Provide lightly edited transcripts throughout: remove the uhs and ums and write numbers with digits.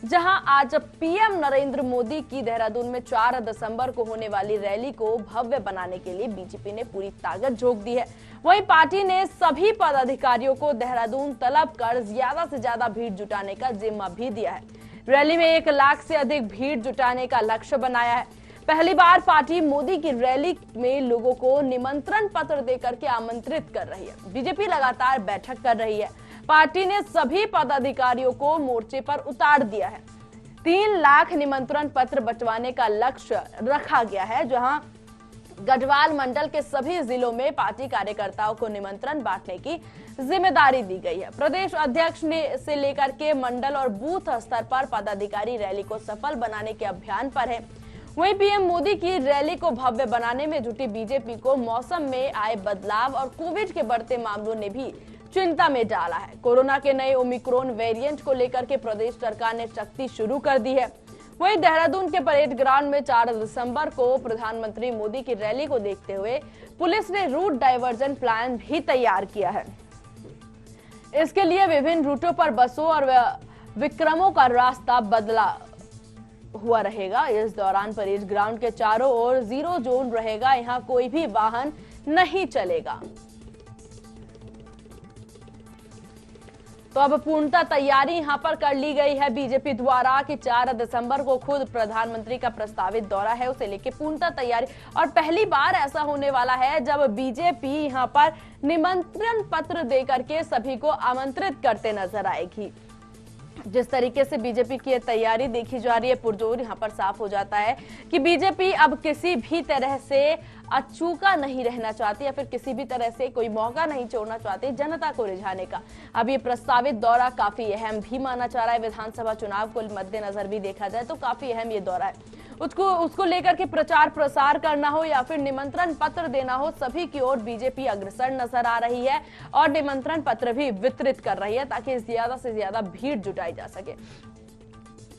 जहां आज पीएम नरेंद्र मोदी की देहरादून में 4 दिसंबर को होने वाली रैली को भव्य बनाने के लिए बीजेपी ने पूरी ताकत झोंक दी है। वहीं पार्टी ने सभी पदाधिकारियों को देहरादून तलब कर ज्यादा से ज्यादा भीड़ जुटाने का जिम्मा भी दिया है। रैली में 1 लाख से अधिक भीड़ जुटाने का लक्ष्य बनाया है। पहली बार पार्टी मोदी की रैली में लोगों को निमंत्रण पत्र देकर के आमंत्रित कर रही है। बीजेपी लगातार बैठक कर रही है। पार्टी ने सभी पदाधिकारियों को मोर्चे पर उतार दिया है। 3 लाख निमंत्रण पत्र बंटवाने का लक्ष्य रखा गया है, जहां गढ़वाल मंडल के सभी जिलों में पार्टी कार्यकर्ताओं को निमंत्रण बांटने की जिम्मेदारी दी गई है। प्रदेश अध्यक्ष ने से लेकर के मंडल और बूथ स्तर पर पदाधिकारी रैली को सफल बनाने के अभियान पर है। वहीं पीएम मोदी की रैली को भव्य बनाने में जुटी बीजेपी को मौसम में आए बदलाव और कोविड के बढ़ते मामलों ने भी चिंता में डाला है। कोरोना के नए ओमिक्रॉन वेरिएंट को लेकर के प्रदेश सरकार ने सख्ती शुरू कर दी है। वहीं देहरादून के परेड ग्राउंड में 4 दिसंबर को प्रधानमंत्री मोदी की रैली को देखते हुए पुलिस ने रूट डाइवर्जन प्लान भी तैयार किया है। इसके लिए विभिन्न रूटों पर बसों और विक्रमों का रास्ता बदला हुआ रहेगा। इस दौरान परेड ग्राउंड के चारों ओर 0 जोन रहेगा। यहाँ कोई भी वाहन नहीं चलेगा। तो अब पूर्णतः तैयारी यहां पर कर ली गई है बीजेपी द्वारा कि 4 दिसंबर को खुद प्रधानमंत्री का प्रस्तावित दौरा है, उसे लेके पूर्णतः तैयारी। और पहली बार ऐसा होने वाला है जब बीजेपी यहां पर निमंत्रण पत्र देकर के सभी को आमंत्रित करते नजर आएगी। जिस तरीके से बीजेपी की तैयारी देखी जा रही है, पुरजोर यहाँ पर साफ हो जाता है कि बीजेपी अब किसी भी तरह से अचूका नहीं रहना चाहती या फिर किसी भी तरह से कोई मौका नहीं छोड़ना चाहती जनता को रिझाने का। अब ये प्रस्तावित दौरा काफी अहम भी माना जा रहा है। विधानसभा चुनाव को मद्देनजर भी देखा जाए तो काफी अहम ये दौरा है। उसको लेकर के प्रचार प्रसार करना हो या फिर निमंत्रण पत्र देना हो, सभी की ओर बीजेपी अग्रसर नजर आ रही है और निमंत्रण पत्र भी वितरित कर रही है ताकि ज्यादा से ज्यादा भीड़ जुटाई जा सके।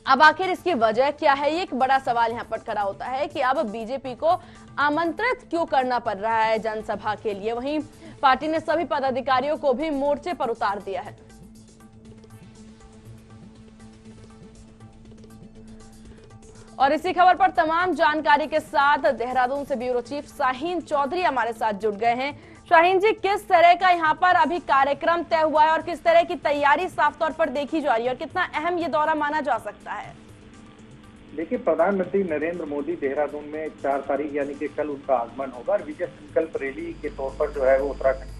अब आखिर इसकी वजह क्या है, ये एक बड़ा सवाल यहाँ पर खड़ा होता है कि अब बीजेपी को आमंत्रित क्यों करना पड़ रहा है जनसभा के लिए। वहीं पार्टी ने सभी पदाधिकारियों को भी मोर्चे पर उतार दिया है। और इसी खबर पर तमाम जानकारी के साथ देहरादून से ब्यूरो चीफ शाहीन चौधरी हमारे साथ जुड़ गए हैं। शाहीन जी, किस तरह का यहाँ पर अभी कार्यक्रम तय हुआ है और किस तरह की तैयारी साफ तौर पर देखी जा रही है और कितना अहम ये दौरा माना जा सकता है? देखिए, प्रधानमंत्री नरेंद्र मोदी देहरादून में 4 तारीख यानी कि कल उनका आगमन होगा और विजय संकल्प रैली के तौर पर जो है वो उत्तराखंड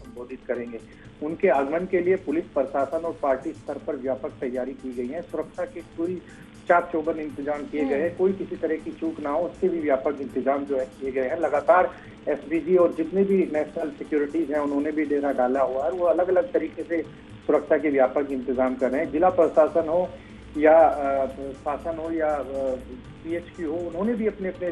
संबोधित करेंगे। उनके आगमन के लिए पुलिस प्रशासन और पार्टी स्तर पर व्यापक तैयारी की गई है। सुरक्षा के पूरी चाक चौबंद इंतजाम किए गए हैं। कोई किसी तरह की चूक ना हो उसके भी व्यापक इंतजाम जो है किए गए हैं। लगातार एसपीजी और जितने भी नेशनल सिक्योरिटीज हैं उन्होंने भी डेरा डाला हुआ है। वो अलग अलग तरीके से सुरक्षा के व्यापक इंतजाम कर रहे हैं। जिला प्रशासन हो या शासन हो या पीएचक्यू हो, उन्होंने भी अपने अपने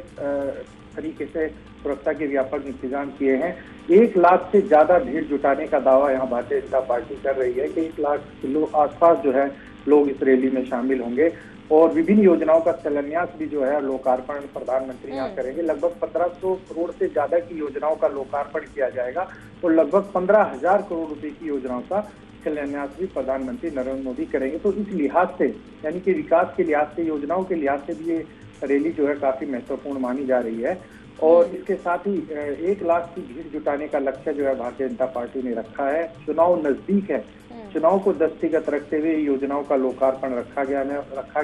तरीके से सुरक्षा के व्यापक इंतजाम किए हैं। 1 लाख से ज्यादा भीड़ जुटाने का दावा यहाँ भारतीय जनता पार्टी कर रही है कि 1 लाख आसपास जो है लोग इस रैली में शामिल होंगे और विभिन्न योजनाओं का शिलान्यास भी जो है लोकार्पण प्रधानमंत्री यहाँ करेंगे। लगभग 1500 करोड़ से ज्यादा की योजनाओं का लोकार्पण किया जाएगा और लगभग 15,000 करोड़ रुपए की योजनाओं का शिलान्यास भी प्रधानमंत्री नरेंद्र मोदी करेंगे। तो इस लिहाज से यानी कि विकास के लिहाज से, योजनाओं के लिहाज से भी ये रैली जो है काफी महत्वपूर्ण मानी जा रही है। और इसके साथ ही 1 लाख की भीड़ जुटाने का लक्ष्य जो है भारतीय जनता पार्टी ने रखा है। चुनाव नजदीक है, चुनाव को दृष्टिगत रखते हुए योजनाओं का लोकार्पण रखा गया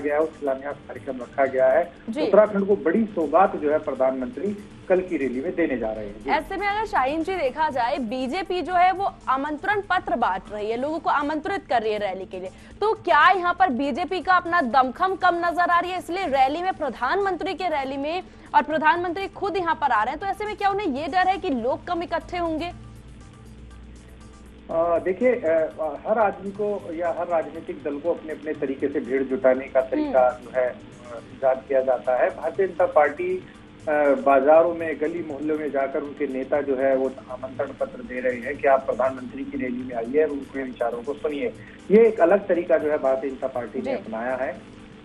है और शिलान्यास कार्यक्रम रखा गया है। उत्तराखंड को बड़ी सौगात जो है प्रधानमंत्री कल की रैली में देने जा रहे हैं। ऐसे में अगर शाहीन जी देखा जाए, बीजेपी जो है वो आमंत्रण पत्र बांट रही है, लोगों को आमंत्रित कर रही है रैली के लिए, तो क्या यहाँ पर बीजेपी का अपना दमखम कम नजर आ रही है, इसलिए रैली में प्रधानमंत्री के रैली में और प्रधानमंत्री खुद यहाँ पर आ रहे हैं, तो ऐसे में क्या उन्हें ये डर है कि लोग कम इकट्ठे होंगे? देखिए, हर आदमी को या हर राजनीतिक दल को अपने अपने तरीके से भीड़ जुटाने का तरीका जो है इंतजाम किया जाता है। भारतीय जनता पार्टी बाजारों में, गली मोहल्लों में जाकर उनके नेता जो है वो आमंत्रण पत्र दे रहे हैं कि आप प्रधानमंत्री की रैली में आइए और उनके विचारों को सुनिए। ये एक अलग तरीका जो है भारतीय जनता पार्टी ने अपनाया है।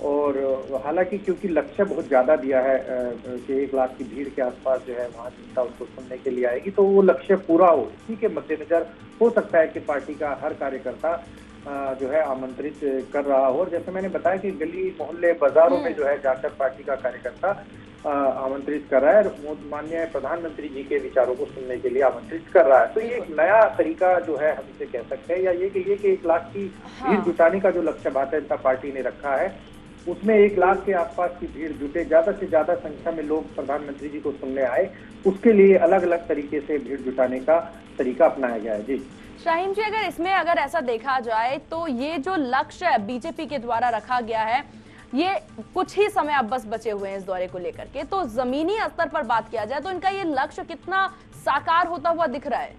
और हालांकि क्योंकि लक्ष्य बहुत ज्यादा दिया है कि 1 लाख की भीड़ के आसपास जो है वहां जनता उसको सुनने के लिए आएगी, तो वो लक्ष्य पूरा हो, इसी के मद्देनजर हो सकता है कि पार्टी का हर कार्यकर्ता जो है आमंत्रित कर रहा हो। और जैसे मैंने बताया कि गली मोहल्ले बाजारों में जो है जाकर पार्टी का कार्यकर्ता आमंत्रित कर रहा है और माननीय प्रधानमंत्री जी के विचारों को सुनने के लिए आमंत्रित कर रहा है। तो ये एक नया तरीका जो है हम इसे कह सकते हैं, या ये कि 1 लाख की भीड़ जुटाने का जो लक्ष्य भारतीय जनता पार्टी ने रखा है, उसमें 1 लाख के आसपास की भीड़ जुटे, ज्यादा से ज्यादा संख्या में लोग प्रधानमंत्री जी को सुनने आए, उसके लिए अलग अलग तरीके से भीड़ जुटाने का तरीका अपनाया गया है। जी शाहीन जी, अगर ऐसा देखा जाए तो ये जो लक्ष्य बीजेपी के द्वारा रखा गया है, ये कुछ ही समय अब बस बचे हुए हैं इस दौरे को लेकर के, तो जमीनी स्तर पर बात किया जाए तो इनका ये लक्ष्य कितना साकार होता हुआ दिख रहा है?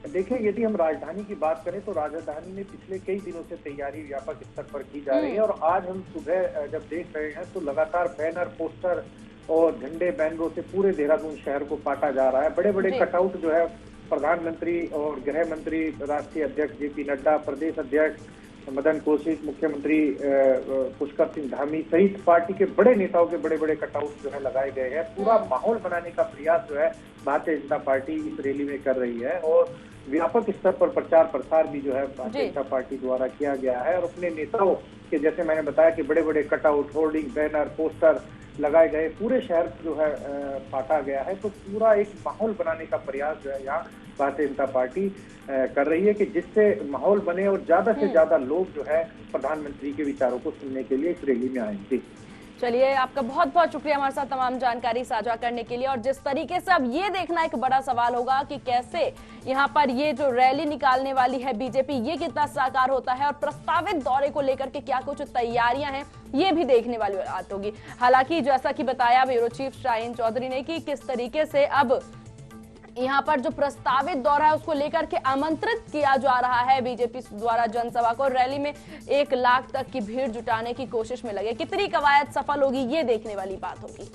देखिए, यदि हम राजधानी की बात करें तो राजधानी में पिछले कई दिनों से तैयारी व्यापक स्तर पर की जा रही है और आज हम सुबह जब देख रहे हैं तो लगातार बैनर, पोस्टर और झंडे बैनरों से पूरे देहरादून शहर को पाटा जा रहा है। बड़े बड़े कटआउट जो है प्रधानमंत्री और गृह मंत्री, राष्ट्रीय अध्यक्ष जेपी नड्डा, प्रदेश अध्यक्ष मदन कौशिक, मुख्यमंत्री पुष्कर सिंह धामी सहित पार्टी के बड़े नेताओं के बड़े बड़े कटआउट जो है लगाए गए हैं। पूरा माहौल बनाने का प्रयास जो है भारतीय जनता पार्टी इस रैली में कर रही है और व्यापक स्तर पर प्रचार प्रसार भी जो है भारतीय जनता पार्टी द्वारा किया गया है। और अपने नेताओं के, जैसे मैंने बताया कि बड़े बड़े कटआउट, होर्डिंग, बैनर, पोस्टर लगाए गए, पूरे शहर जो है पाटा गया है। तो पूरा एक माहौल बनाने का प्रयास जो है यहाँ भारतीय जनता पार्टी कर रही है कि जिससे माहौल बने और ज्यादा से ज्यादा लोग जो है प्रधानमंत्री के विचारों को सुनने के लिए इस रैली में आएंगे। चलिए, आपका बहुत बहुत शुक्रिया हमारे साथ तमाम जानकारी साझा करने के लिए। और जिस तरीके से अब ये देखना एक बड़ा सवाल होगा कि कैसे यहाँ पर ये जो रैली निकालने वाली है बीजेपी, ये कितना साकार होता है और प्रस्तावित दौरे को लेकर के क्या कुछ तैयारियां हैं, ये भी देखने वाली बात होगी। हालांकि जैसा कि बताया ब्यूरो चीफ शाहीन चौधरी ने कि किस तरीके से अब यहाँ पर जो प्रस्तावित दौरा है उसको लेकर के आमंत्रित किया जा रहा है बीजेपी द्वारा जनसभा को। रैली में 1 लाख तक की भीड़ जुटाने की कोशिश में लगे, कितनी कवायद सफल होगी ये देखने वाली बात होगी।